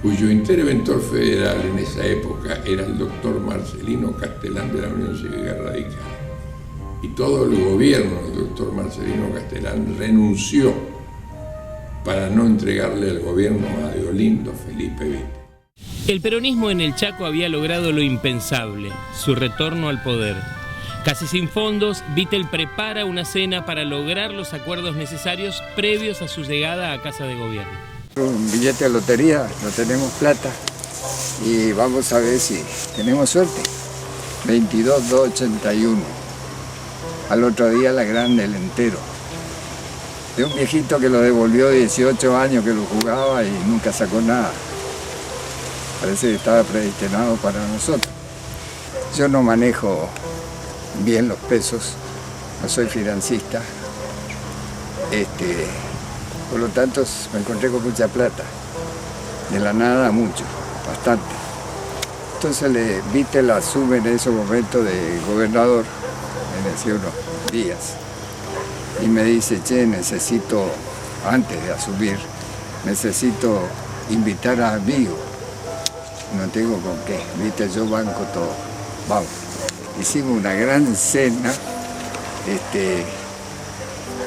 cuyo interventor federal en esa época era el doctor Marcelino Castellán de la Unión Cívica Radical. Y todo el gobierno del doctor Marcelino Castellán renunció para no entregarle al gobierno a Deolindo Felipe Vite. El peronismo en el Chaco había logrado lo impensable, su retorno al poder. Casi sin fondos, Vittel prepara una cena para lograr los acuerdos necesarios previos a su llegada a Casa de Gobierno. Un billete de lotería, no tenemos plata y vamos a ver si tenemos suerte. 22.281. Al otro día la grande, el entero. De un viejito que lo devolvió 18 años que lo jugaba y nunca sacó nada. Parece que estaba predestinado para nosotros. Yo no manejo bien los pesos, no soy financista. Por lo tanto me encontré con mucha plata. De la nada mucho, bastante. Entonces Vittel asume en ese momento de gobernador, en hace unos días. Y me dice, che, necesito, antes de asumir, necesito invitar a amigos. No tengo con qué, viste, yo banco todo. Vamos. Hicimos una gran cena.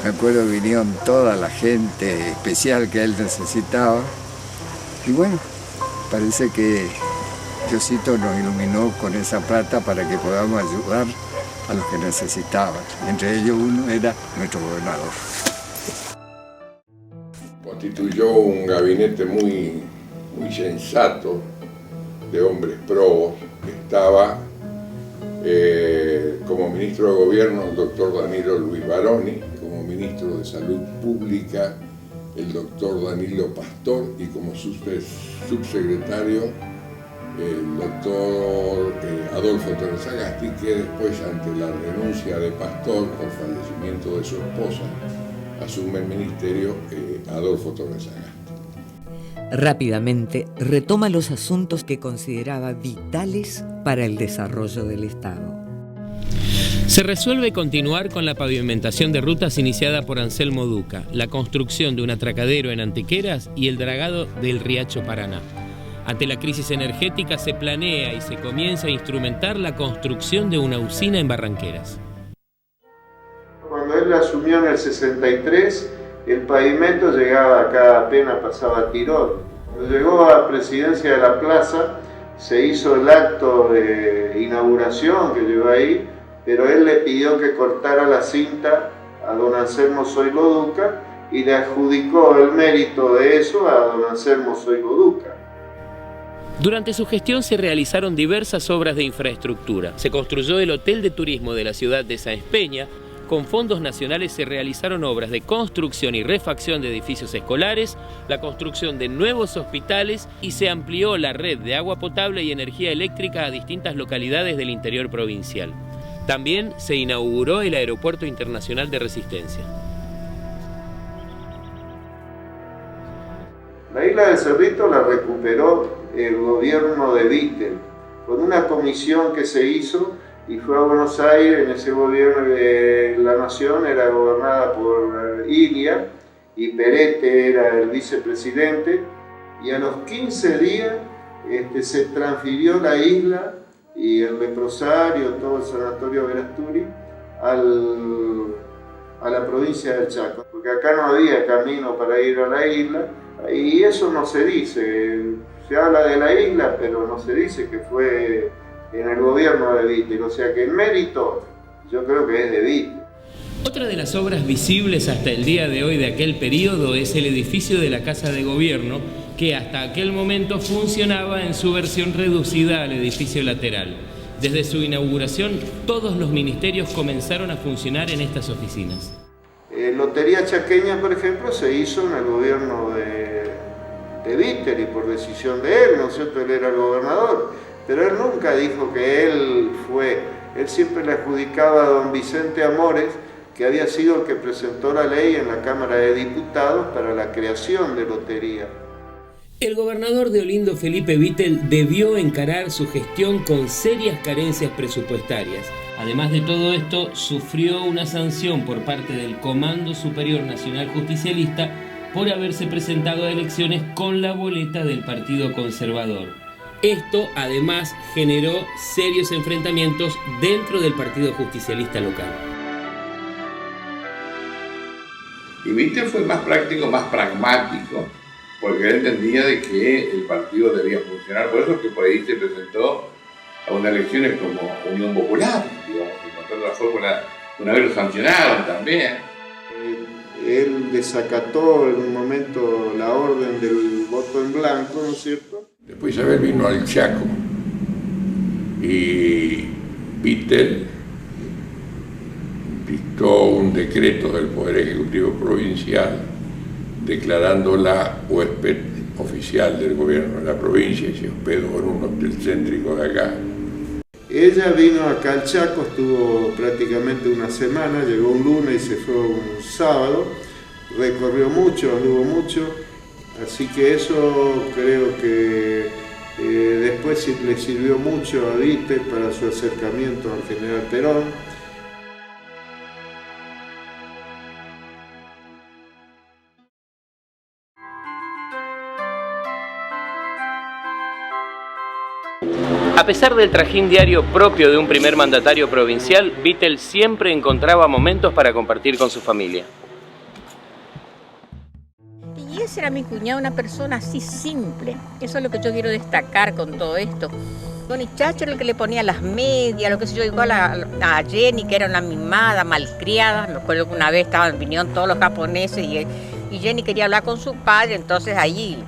Me acuerdo que vinieron toda la gente especial que él necesitaba. Y bueno, parece que Diosito nos iluminó con esa plata para que podamos ayudar a los que necesitaban. Entre ellos uno era nuestro gobernador. Constituyó un gabinete muy sensato de hombres probos. Estaba como ministro de Gobierno el doctor Danilo Luis Baroni, como ministro de Salud Pública el doctor Danilo Pastor y como subsecretario el doctor Adolfo Torres Sagasti, que después, ante la renuncia de Pastor por fallecimiento de su esposa, asume el ministerio Adolfo Torres Sagasti. Rápidamente retoma los asuntos que consideraba vitales para el desarrollo del Estado. Se resuelve continuar con la pavimentación de rutas iniciada por Anselmo Duca, la construcción de un atracadero en Antequeras y el dragado del Riacho Paraná. Ante la crisis energética se planea y se comienza a instrumentar la construcción de una usina en Barranqueras. Cuando él asumió en el 63, el pavimento llegaba acá, apenas pasaba Tirol. Cuando llegó a Presidencia de la Plaza, se hizo el acto de inauguración que llegó ahí, pero él le pidió que cortara la cinta a don Anselmo Zoilo Duca y le adjudicó el mérito de eso a don Anselmo Zoilo Duca. Durante su gestión se realizaron diversas obras de infraestructura. Se construyó el Hotel de Turismo de la ciudad de Sáenz Peña. Con fondos nacionales se realizaron obras de construcción y refacción de edificios escolares, la construcción de nuevos hospitales y se amplió la red de agua potable y energía eléctrica a distintas localidades del interior provincial. También se inauguró el Aeropuerto Internacional de Resistencia. La isla del Cerrito la recuperó el gobierno de Vittel, con una comisión que se hizo y fue a Buenos Aires. En ese gobierno de la nación era gobernada por Ilia y Perete era el vicepresidente, y a los 15 días se transfirió la isla y el leprosario, todo el sanatorio Verasturi, a la provincia del Chaco, porque acá no había camino para ir a la isla, y eso no se dice. Se habla de la isla, pero no se dice que fue en el gobierno de Vittel, o sea que el mérito yo creo que es de Vittel. Otra de las obras visibles hasta el día de hoy de aquel periodo es el edificio de la Casa de Gobierno, que hasta aquel momento funcionaba en su versión reducida al edificio lateral. Desde su inauguración, todos los ministerios comenzaron a funcionar en estas oficinas. Lotería Chaqueña, por ejemplo, se hizo en el gobierno de Vittel y por decisión de él, ¿no es cierto? Él era el gobernador, pero él nunca dijo que él fue. Él siempre le adjudicaba a don Vicente Amores, que había sido el que presentó la ley en la Cámara de Diputados para la creación de lotería. El gobernador de Olindo, Felipe Vittel, debió encarar su gestión con serias carencias presupuestarias. Además de todo esto, sufrió una sanción por parte del Comando Superior Nacional Justicialista por haberse presentado a elecciones con la boleta del Partido Conservador. Esto, además, generó serios enfrentamientos dentro del Partido Justicialista local. Y Vittel fue más práctico, más pragmático, porque él entendía de que el partido debía funcionar. Por eso es que por ahí se presentó a unas elecciones como Unión Popular, digamos, encontrar la fórmula, una vez lo sancionaron también. Él desacató en un momento la orden del voto en blanco, ¿no es cierto? Después Isabel vino al Chaco y Vittel dictó un decreto del Poder Ejecutivo Provincial declarándola huésped oficial del gobierno de la provincia y se hospedó en un hotel céntrico de acá. Ella vino acá al Chaco, estuvo prácticamente una semana, llegó un lunes y se fue un sábado, recorrió mucho, anduvo mucho, así que eso creo que después le sirvió mucho a Vittel para su acercamiento al general Perón. A pesar del trajín diario propio de un primer mandatario provincial, Vittel siempre encontraba momentos para compartir con su familia. Y ese era mi cuñado, una persona así simple. Eso es lo que yo quiero destacar con todo esto. Don Chacho era el que le ponía las medias, lo que sé yo, igual a Jenny, que era una mimada, malcriada. Me acuerdo que una vez vinieron todos los japoneses y Jenny quería hablar con su padre, entonces allí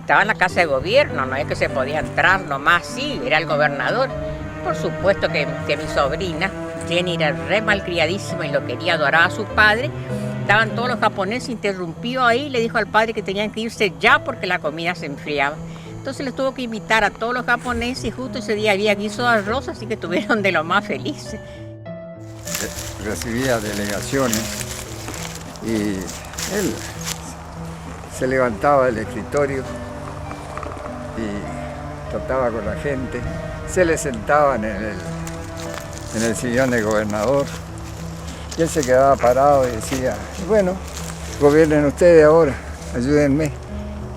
estaba en la casa de gobierno, no es que se podía entrar nomás, sí, era el gobernador. Por supuesto que mi sobrina, Jenny, era re malcriadísima y lo quería, adoraba a su padre. Estaban todos los japoneses, interrumpió ahí, le dijo al padre que tenían que irse ya porque la comida se enfriaba. Entonces les tuvo que invitar a todos los japoneses y justo ese día había guiso de arroz, así que estuvieron de lo más felices. Recibía delegaciones y él se levantaba del escritorio y trataba con la gente, se le sentaban en el sillón del gobernador y él se quedaba parado y decía, bueno, gobiernen ustedes ahora, ayúdenme,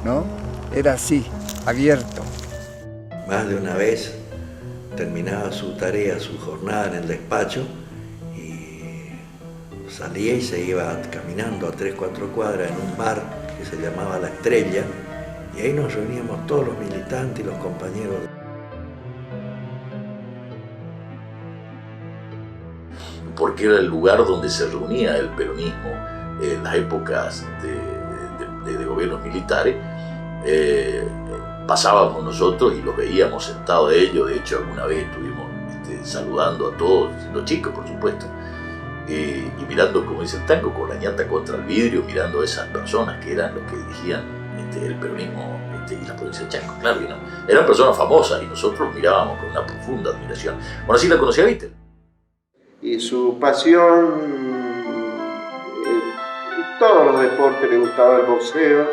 ¿no? Era así, abierto. Más de una vez terminaba su tarea, su jornada en el despacho y salía y se iba caminando a 3-4 cuadras en un bar que se llamaba La Estrella, y ahí nos reuníamos todos los militantes y los compañeros. Porque era el lugar donde se reunía el peronismo en las épocas de gobiernos militares. Pasábamos nosotros y los veíamos sentados de ellos. De hecho, alguna vez estuvimos saludando a todos, los chicos por supuesto, y mirando, como dice el tango, con la ñata contra el vidrio, mirando a esas personas que eran los que dirigían el peronismo y la provincia de Chaco. Claro que no, eran personas famosas y nosotros los mirábamos con una profunda admiración. Bueno, así la conocía Vittel. Y su pasión, todos los deportes, le gustaba el boxeo,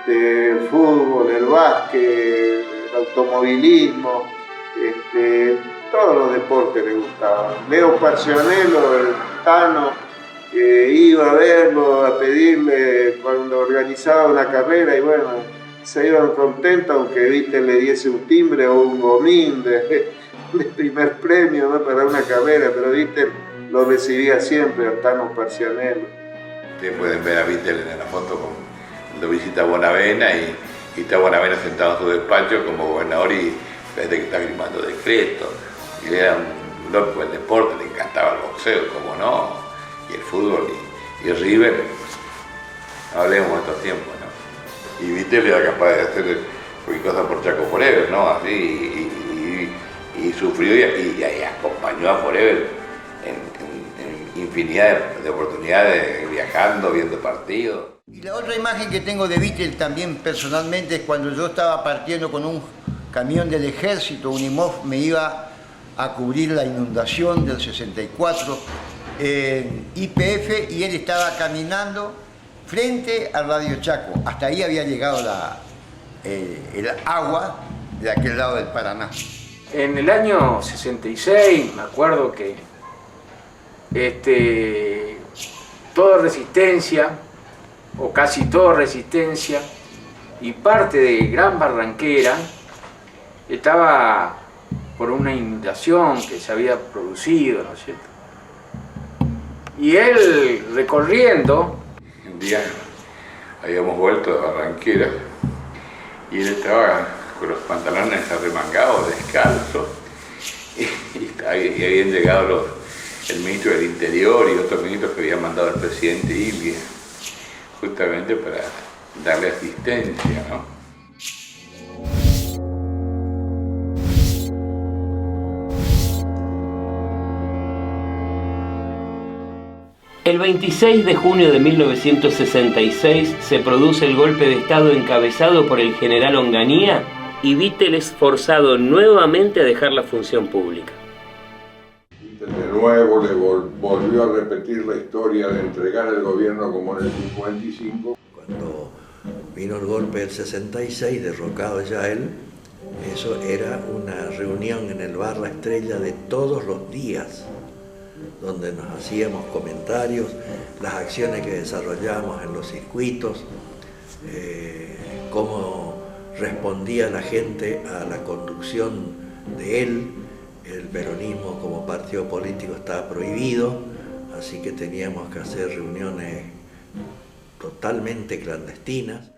el fútbol, el básquet, el automovilismo, todos los deportes le gustaban. Leo Parcionello, el Tano, iba a verlo, a pedirle cuando organizaba una carrera y bueno, se iban contentos aunque Vittel le diese un timbre o un gomín de primer premio, ¿no?, para una carrera, pero Vittel lo recibía siempre, al Tano Parcionello. Ustedes pueden ver a Vittel en la foto cuando visita Bonavena y está Bonavena sentado en su despacho como gobernador y parece que está firmando decretos. Y le era un loco del deporte, le encantaba el boxeo, como no, y el fútbol y River. Hablemos de estos tiempos, ¿no? Y Vittel era capaz de hacer cualquier cosa por Chaco Forever, ¿no? Así, y sufrió y acompañó a Forever en infinidad de oportunidades, viajando, viendo partidos. Y la otra imagen que tengo de Vittel también personalmente es cuando yo estaba partiendo con un camión del ejército, Unimov me iba a cubrir la inundación del 64 en YPF y él estaba caminando frente al Radio Chaco. Hasta ahí había llegado el agua de aquel lado del Paraná. En el año 66 me acuerdo que toda Resistencia, o casi toda Resistencia, y parte de Gran Barranquera estaba por una inundación que se había producido, ¿no es cierto? Y él recorriendo... Un día habíamos vuelto de Barranquera y él estaba con los pantalones arremangados, descalzos, y habían llegado el ministro del Interior y otros ministros que había mandado el presidente Illia, justamente para darle asistencia, ¿no? El 26 de junio de 1966 se produce el golpe de Estado encabezado por el general Onganía y Vittel es forzado nuevamente a dejar la función pública. De nuevo le volvió a repetir la historia de entregar el gobierno como en el 55. Cuando vino el golpe del 66, derrocado ya él, eso era una reunión en el bar La Estrella de todos los días, donde nos hacíamos comentarios, las acciones que desarrollábamos en los circuitos, cómo respondía la gente a la conducción de él. El peronismo como partido político estaba prohibido, así que teníamos que hacer reuniones totalmente clandestinas.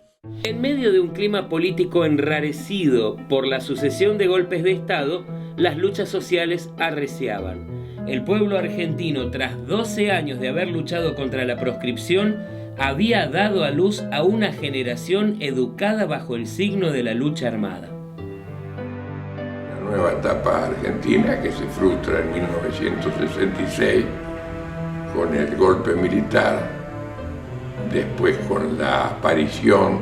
En medio de un clima político enrarecido por la sucesión de golpes de Estado, las luchas sociales arreciaban. El pueblo argentino, tras 12 años de haber luchado contra la proscripción, había dado a luz a una generación educada bajo el signo de la lucha armada. La nueva etapa argentina que se frustra en 1966 con el golpe militar, después con la aparición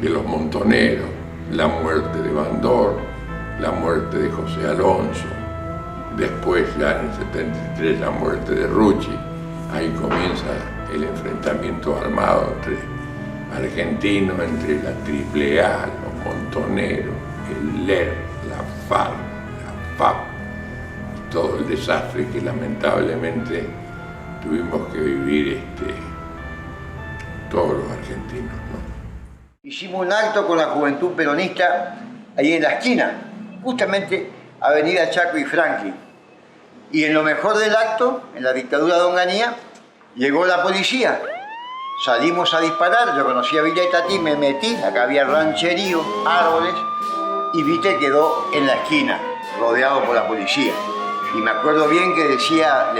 de los montoneros, la muerte de Bandor, la muerte de José Alonso, después ya en el 73 la muerte de Rucci. Ahí comienza el enfrentamiento armado entre argentinos, entre la AAA, los montoneros, el LER, la FARC, la FAP, y todo el desastre que lamentablemente tuvimos que vivir todos los argentinos, ¿no? Hicimos un acto con la juventud peronista ahí en la esquina, justamente Avenida Chaco y Franklin. Y en lo mejor del acto, en la dictadura de Onganía, llegó la policía. Salimos a disparar, yo conocía Villa Itatí, me metí, acá había rancherío, árboles, y Vite quedó en la esquina, rodeado por la policía. Y me acuerdo bien que decía,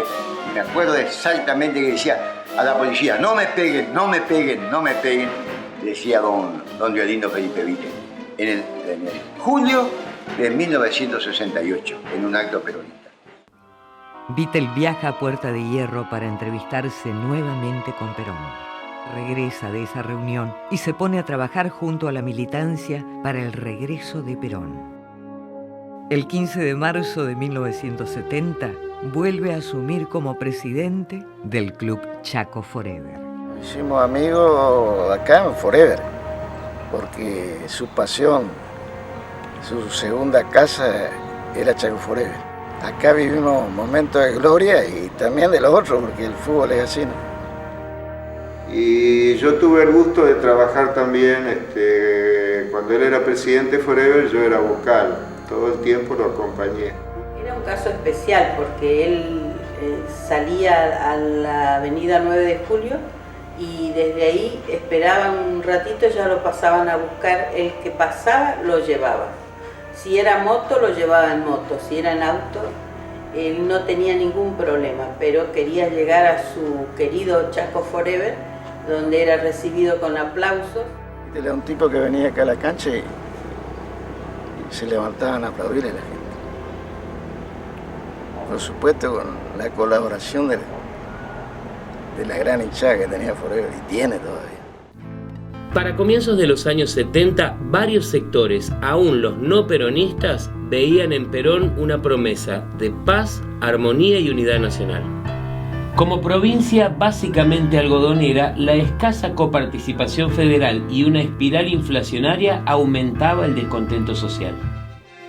me acuerdo exactamente que decía a la policía, no me peguen, no me peguen, no me peguen, decía don Violino Felipe Vite, en el julio de 1968, en un acto peronista. Vittel viaja a Puerta de Hierro para entrevistarse nuevamente con Perón. Regresa de esa reunión y se pone a trabajar junto a la militancia para el regreso de Perón. El 15 de marzo de 1970 vuelve a asumir como presidente del Club Chaco Forever. Hicimos amigos acá en Forever, porque su pasión, su segunda casa era Chaco Forever. Acá vivimos momentos de gloria y también de los otros, porque el fútbol es así, ¿no? Y yo tuve el gusto de trabajar también, cuando él era presidente Forever, yo era vocal, todo el tiempo lo acompañé. Era un caso especial porque él salía a la avenida 9 de Julio y desde ahí esperaban un ratito, ya lo pasaban a buscar, el que pasaba lo llevaba. Si era moto, lo llevaba en moto, si era en auto, él no tenía ningún problema, pero quería llegar a su querido Chaco Forever, donde era recibido con aplausos. Era un tipo que venía acá a la cancha y se levantaban a aplaudirle a la gente. Por supuesto, con la colaboración de la gran hinchada que tenía Forever y tiene todavía. Para comienzos de los años 70, varios sectores, aún los no peronistas, veían en Perón una promesa de paz, armonía y unidad nacional. Como provincia básicamente algodonera, la escasa coparticipación federal y una espiral inflacionaria aumentaba el descontento social.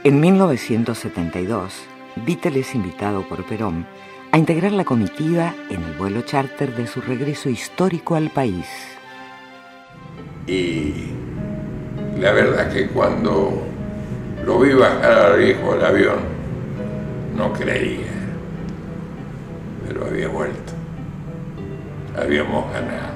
En 1972, Vittel es invitado por Perón a integrar la comitiva en el vuelo charter de su regreso histórico al país. Y la verdad que cuando lo vi bajar al viejo del avión, no creía, pero había vuelto, habíamos ganado.